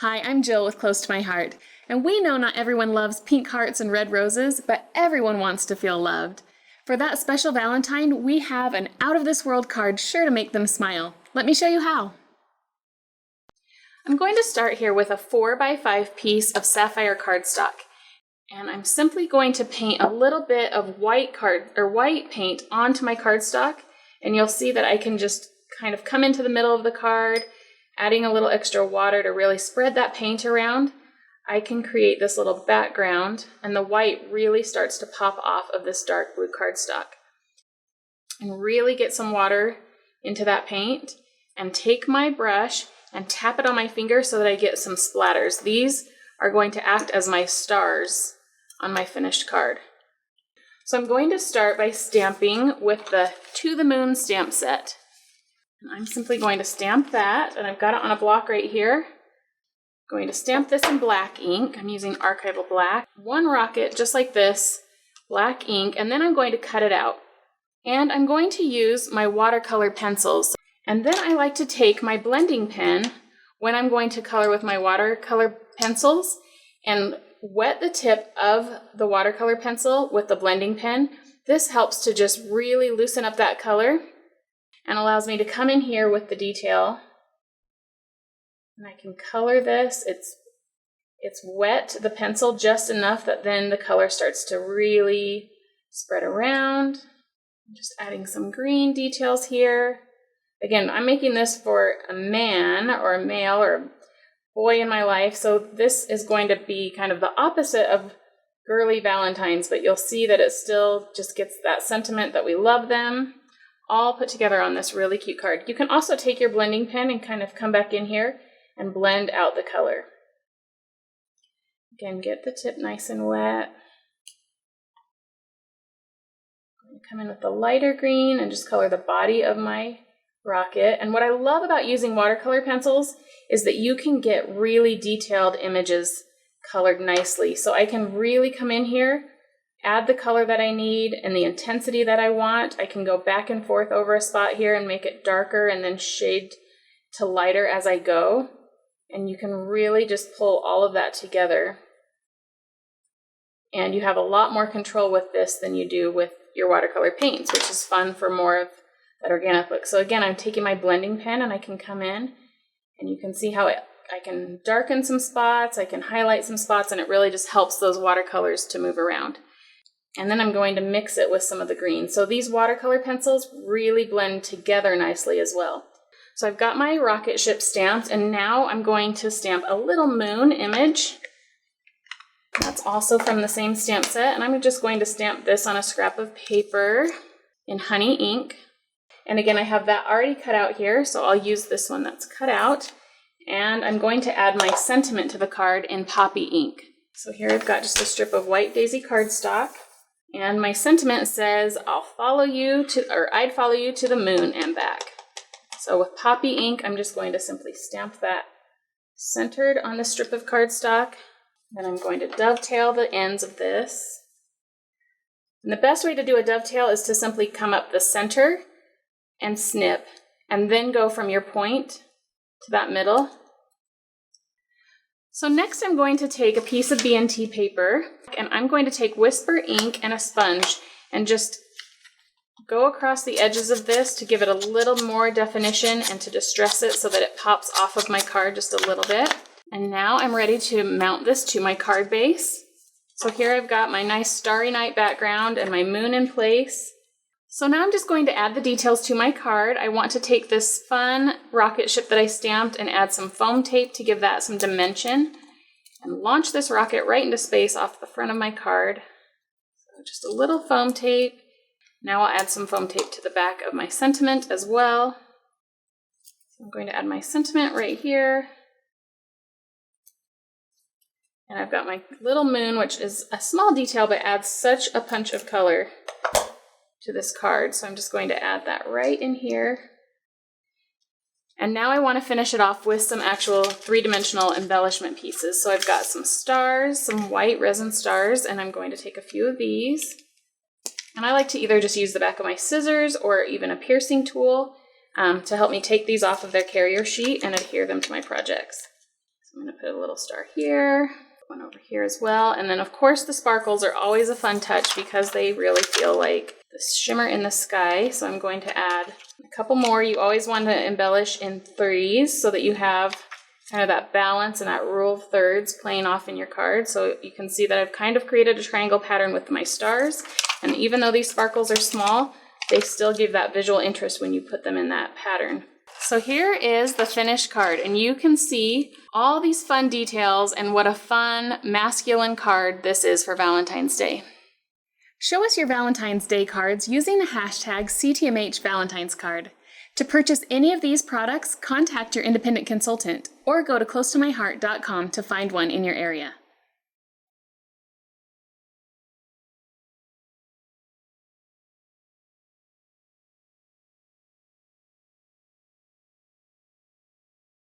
Hi, I'm Jill with Close to My Heart, and we know not everyone loves pink hearts and red roses, but everyone wants to feel loved. For that special Valentine, we have an out-of-this-world card sure to make them smile. Let me show you how. I'm going to start here with a 4x5 piece of sapphire cardstock, and I'm simply going to paint a little bit of white paint onto my cardstock, and you'll see that I can just kind of come into the middle of the card, adding a little extra water to really spread that paint around. I can create this little background, and the white really starts to pop off of this dark blue cardstock. And really get some water into that paint, and take my brush and tap it on my finger so that I get some splatters. These are going to act as my stars on my finished card. So I'm going to start by stamping with the To the Moon stamp set. And I'm simply going to stamp that, and I've got it on a block right here. I'm going to stamp this in black ink. I'm using archival black. One rocket, just like this, black ink, and then I'm going to cut it out. And I'm going to use my watercolor pencils. And then I like to take my blending pen when I'm going to color with my watercolor pencils and wet the tip of the watercolor pencil with the blending pen. This helps to just really loosen up that color and allows me to come in here with the detail. And I can color this. It's wet, the pencil, just enough that then the color starts to really spread around. I'm just adding some green details here. Again, I'm making this for a man or a male or a boy in my life, so this is going to be kind of the opposite of girly Valentines, but you'll see that it still just gets that sentiment that we love them, all put together on this really cute card. You can also take your blending pen and kind of come back in here and blend out the color. Again, get the tip nice and wet. I'm going to come in with the lighter green and just color the body of my rocket. And what I love about using watercolor pencils is that you can get really detailed images colored nicely. So I can really come in here, add the color that I need and the intensity that I want. I can go back and forth over a spot here and make it darker and then shade to lighter as I go. And you can really just pull all of that together. And you have a lot more control with this than you do with your watercolor paints, which is fun for more of that organic look. So again, I'm taking my blending pen and I can come in and you can see how I can darken some spots, I can highlight some spots, and it really just helps those watercolors to move around. And then I'm going to mix it with some of the green. So these watercolor pencils really blend together nicely as well. So I've got my rocket ship stamped, and now I'm going to stamp a little moon image. That's also from the same stamp set, and I'm just going to stamp this on a scrap of paper in honey ink. And again, I have that already cut out here, so I'll use this one that's cut out. And I'm going to add my sentiment to the card in poppy ink. So here I've got just a strip of white daisy cardstock. And my sentiment says, I'd follow you to the moon and back. So with poppy ink, I'm just going to simply stamp that centered on the strip of cardstock. Then I'm going to dovetail the ends of this. And the best way to do a dovetail is to simply come up the center and snip, and then go from your point to that middle. So next I'm going to take a piece of B&T paper, and I'm going to take Whisper ink and a sponge and just go across the edges of this to give it a little more definition and to distress it so that it pops off of my card just a little bit. And now I'm ready to mount this to my card base. So here I've got my nice starry night background and my moon in place. So now I'm just going to add the details to my card. I want to take this fun rocket ship that I stamped and add some foam tape to give that some dimension and launch this rocket right into space off the front of my card. So just a little foam tape. Now I'll add some foam tape to the back of my sentiment as well. So I'm going to add my sentiment right here. And I've got my little moon, which is a small detail but adds such a punch of color to this card. So I'm just going to add that right in here. And now I want to finish it off with some actual three-dimensional embellishment pieces. So I've got some stars, some white resin stars, and I'm going to take a few of these. And I like to either just use the back of my scissors or even a piercing tool to help me take these off of their carrier sheet and adhere them to my projects. So I'm going to put a little star here, one over here as well. And then of course the sparkles are always a fun touch because they really feel like the shimmer in the sky. So I'm going to add a couple more. You always want to embellish in threes so that you have kind of that balance and that rule of thirds playing off in your card. So you can see that I've kind of created a triangle pattern with my stars. And even though these sparkles are small, they still give that visual interest when you put them in that pattern. So here is the finished card, and you can see all these fun details and what a fun masculine card this is for Valentine's Day. Show us your Valentine's Day cards using the hashtag CTMH Valentine's card. To purchase any of these products, contact your independent consultant or go to closetomyheart.com to find one in your area.